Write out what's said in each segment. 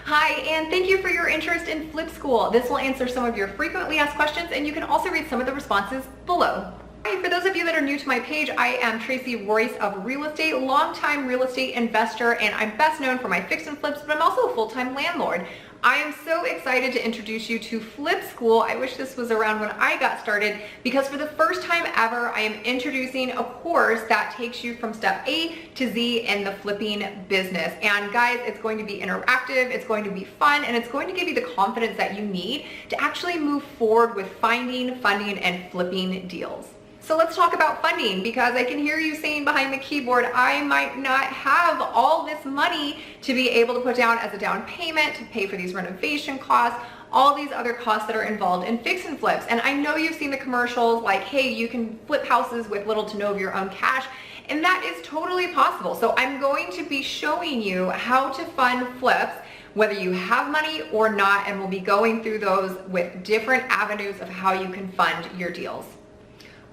Hi, and thank you for your interest in Flip School. This will answer some of your frequently asked questions, and you can also read some of the responses below. Hi, for those of you that are new to my page, I am Tracy Royce of Real Estate, longtime real estate investor, and I'm best known for my fix and flips, but I'm also a full-time landlord. I am so excited to introduce you to Flip School. I wish this was around when I got started, because for the first time ever, I am introducing a course that takes you from step A to Z in the flipping business. And guys, it's going to be interactive, it's going to be fun, and it's going to give you the confidence that you need to actually move forward with finding, funding, and flipping deals. So let's talk about funding, because I can hear you saying behind the keyboard, I might not have all this money to be able to put down as a down payment to pay for these renovation costs, all these other costs that are involved in fix and flips. And I know you've seen the commercials like, hey, you can flip houses with little to no of your own cash. And that is totally possible. So I'm going to be showing you how to fund flips, whether you have money or not, and we'll be going through those with different avenues of how you can fund your deals.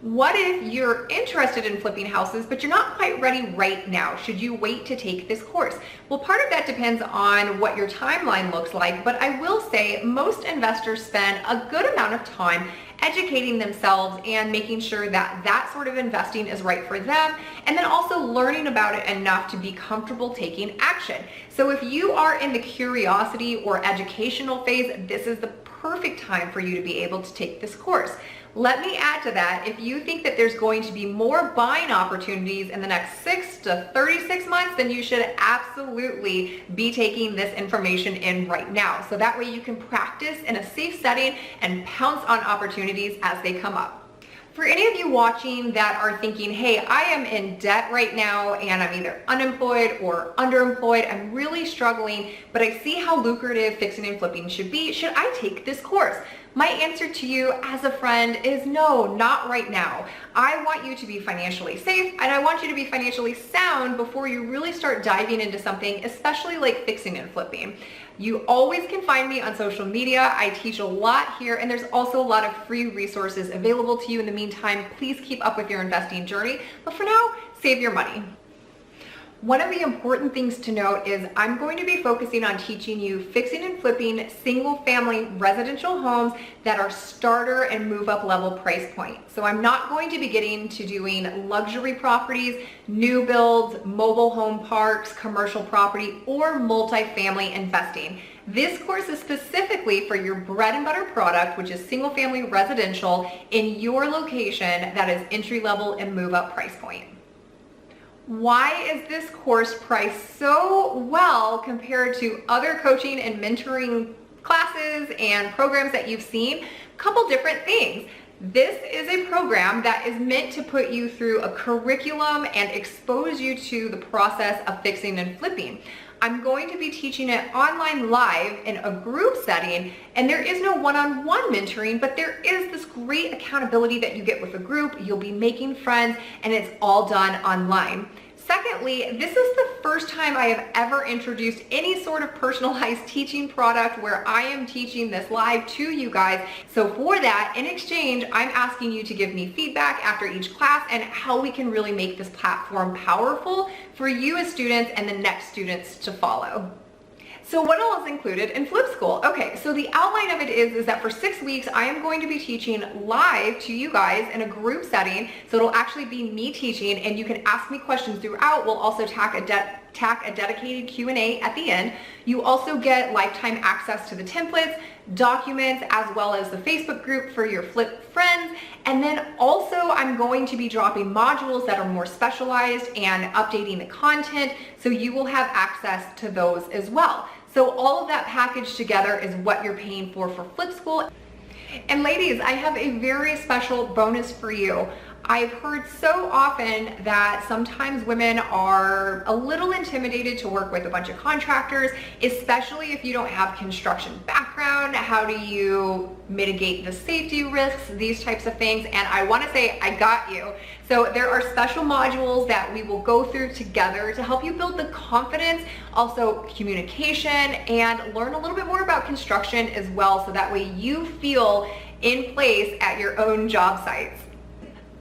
What if you're interested in flipping houses, but you're not quite ready right now? Should you wait to take this course? Well, part of that depends on what your timeline looks like, but I will say most investors spend a good amount of time educating themselves and making sure that that sort of investing is right for them, and then also learning about it enough to be comfortable taking action. So if you are in the curiosity or educational phase, this is the perfect time for you to be able to take this course. Let me add to that, if you think that there's going to be more buying opportunities in the next 6 to 36 months, then you should absolutely be taking this information in right now. So that way you can practice in a safe setting and pounce on opportunities as they come up. For any of you watching that are thinking, hey, I am in debt right now and I'm either unemployed or underemployed, I'm really struggling, but I see how lucrative fixing and flipping should be, should I take this course? My answer to you as a friend is no, not right now. I want you to be financially safe, and I want you to be financially sound before you really start diving into something, especially like fixing and flipping. You always can find me on social media. I teach a lot here, and there's also a lot of free resources available to you. In the meantime, please keep up with your investing journey. But for now, save your money. One of the important things to note is I'm going to be focusing on teaching you fixing and flipping single family residential homes that are starter and move up level price point. So I'm not going to be getting to doing luxury properties, new builds, mobile home parks, commercial property, or multifamily investing. This course is specifically for your bread and butter product, which is single family residential in your location that is entry level and move up price point. Why is this course priced so well compared to other coaching and mentoring classes and programs that you've seen? A couple different things. This is a program that is meant to put you through a curriculum and expose you to the process of fixing and flipping. I'm going to be teaching it online live in a group setting, and there is no one-on-one mentoring, but there is this great accountability that you get with a group. You'll be making friends, and it's all done online. Secondly, this is the first time I have ever introduced any sort of personalized teaching product where I am teaching this live to you guys. So for that, in exchange, I'm asking you to give me feedback after each class and how we can really make this platform powerful for you as students and the next students to follow. So what all is included in Flip School? Okay, so the outline of it is that for 6 weeks, I am going to be teaching live to you guys in a group setting. So it'll actually be me teaching, and you can ask me questions throughout. We'll also tack a dedicated Q&A at the end. You also get lifetime access to the templates, documents, as well as the Facebook group for your flip friends. And then also I'm going to be dropping modules that are more specialized and updating the content, so you will have access to those as well. So all of that packaged together is what you're paying for Flip School. And ladies, I have a very special bonus for you. I've heard so often that sometimes women are a little intimidated to work with a bunch of contractors, especially if you don't have construction background. How do you mitigate the safety risks, these types of things? And I want to say I got you. So there are special modules that we will go through together to help you build the confidence, also communication, and learn a little bit more about construction as well, so that way you feel in place at your own job sites.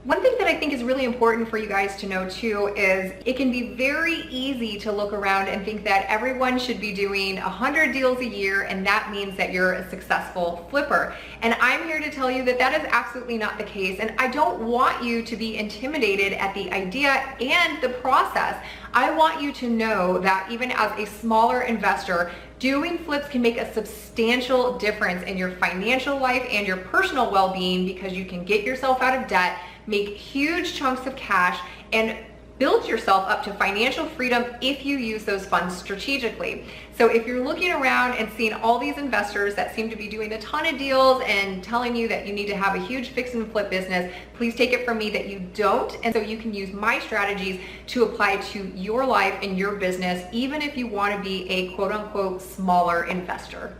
One thing that I think is really important for you guys to know too is it can be very easy to look around and think that everyone should be doing 100 deals a year and that means that you're a successful flipper. And I'm here to tell you that that is absolutely not the case. And I don't want you to be intimidated at the idea and the process. I want you to know that even as a smaller investor, doing flips can make a substantial difference in your financial life and your personal well-being because you can get yourself out of debt, make huge chunks of cash, and build yourself up to financial freedom if you use those funds strategically. So if you're looking around and seeing all these investors that seem to be doing a ton of deals and telling you that you need to have a huge fix and flip business, please take it from me that you don't. And so you can use my strategies to apply to your life and your business, even if you want to be a quote unquote smaller investor.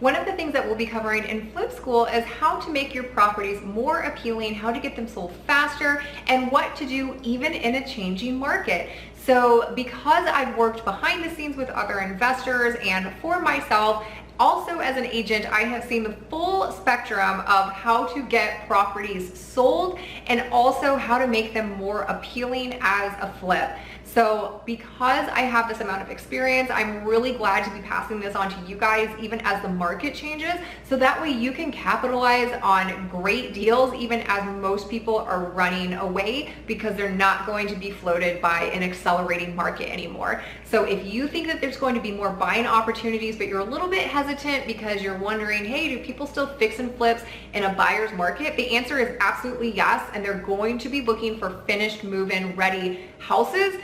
One of the things that we'll be covering in Flip School is how to make your properties more appealing, how to get them sold faster, and what to do even in a changing market. So because I've worked behind the scenes with other investors and for myself, also as an agent, I have seen the full spectrum of how to get properties sold and also how to make them more appealing as a flip. So because I have this amount of experience, I'm really glad to be passing this on to you guys even as the market changes, so that way you can capitalize on great deals even as most people are running away because they're not going to be floated by an accelerating market anymore. So if you think that there's going to be more buying opportunities, but you're a little bit hesitant because you're wondering, hey, do people still fix and flips in a buyer's market? The answer is absolutely yes, and they're going to be looking for finished move-in ready houses.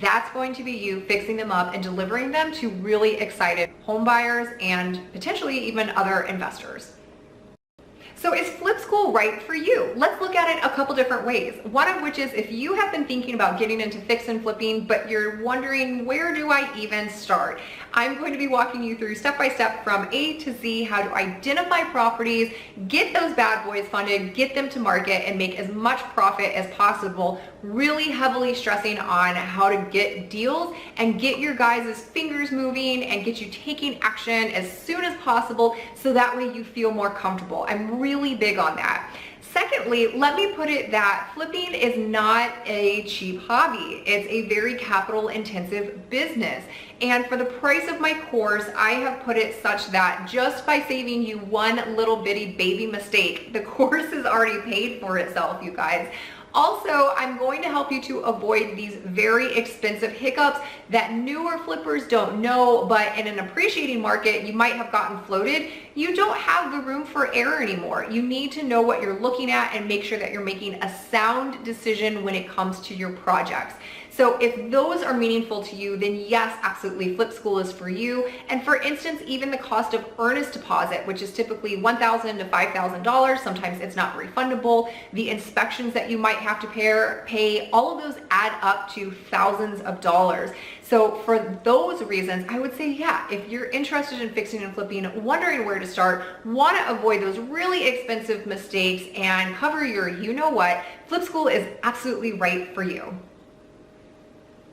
That's going to be you fixing them up and delivering them to really excited home buyers and potentially even other investors. So is Flip School right for you? Let's look at it a couple different ways. One of which is if you have been thinking about getting into fix and flipping, but you're wondering, where do I even start? I'm going to be walking you through step by step from A to Z how to identify properties, get those bad boys funded, get them to market, and make as much profit as possible, really heavily stressing on how to get deals and get your guys' fingers moving and get you taking action as soon as possible so that way you feel more comfortable. I'm really big on that. Secondly, let me put it that flipping is not a cheap hobby. It's a very capital intensive business. And for the price of my course, I have put it such that just by saving you one little bitty baby mistake, the course is already paid for itself, you guys. Also, I'm going to help you to avoid these very expensive hiccups that newer flippers don't know, but in an appreciating market, you might have gotten floated. You don't have the room for error anymore. You need to know what you're looking at and make sure that you're making a sound decision when it comes to your projects. So if those are meaningful to you, then yes, absolutely, Flip School is for you. And for instance, even the cost of earnest deposit, which is typically $1,000 to $5,000, sometimes it's not refundable. The inspections that you might have to pay, all of those add up to thousands of dollars. So for those reasons, I would say, yeah, if you're interested in fixing and flipping, wondering where to start, want to avoid those really expensive mistakes and cover your you know what, Flip School is absolutely right for you.